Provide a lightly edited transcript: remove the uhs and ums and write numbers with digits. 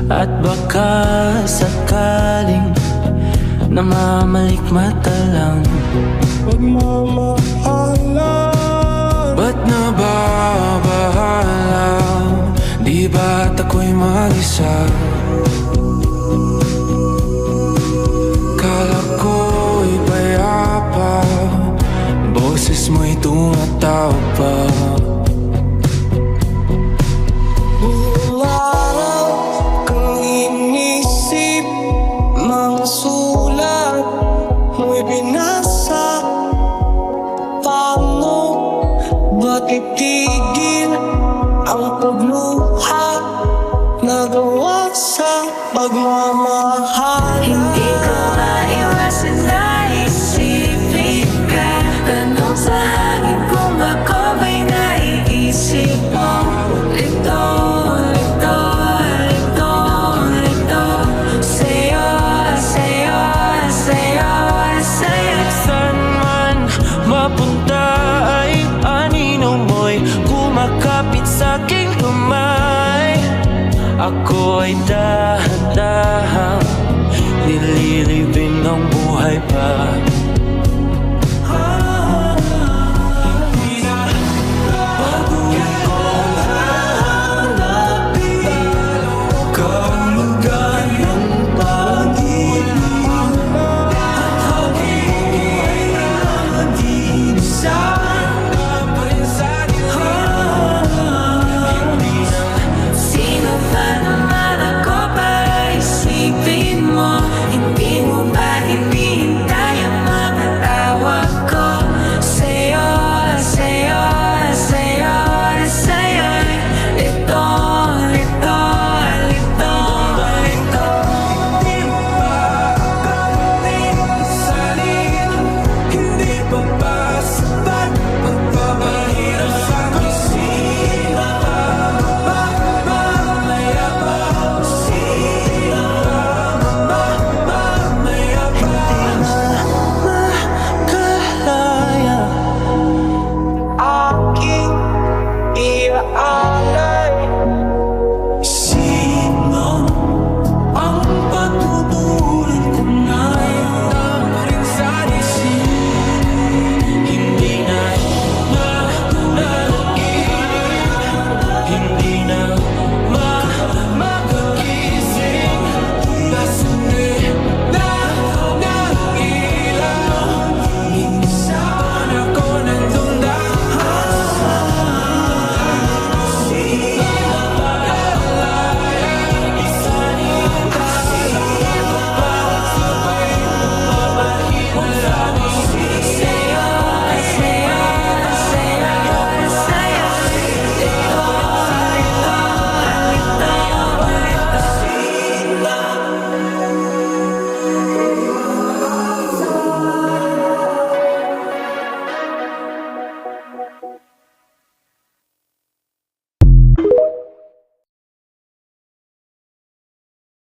At baka sakaling namamalikmata lang. Pagmamahalan, ba't nababahala? Di ba't ako'y mag-isa? Kala ko'y payapa, boses mo'y tumatawag pa. buong araw kang inisip, mga sulat mo'y binasa. Paano ba't itigil ang pagluha nagawa sa pagmamahal? Hindi ko maiwasan na isipin ka. Tanong sa hangin kung ako ba'y naiisip mo. Lito, lito, lito, lito. Sa'yo, sa'yo, sa'yo, sa'yo. Saan man mapunta ay anino mo'y kumakapit sa'king kamay. Ako ay dahan-dahang nililibin ng buhay pa.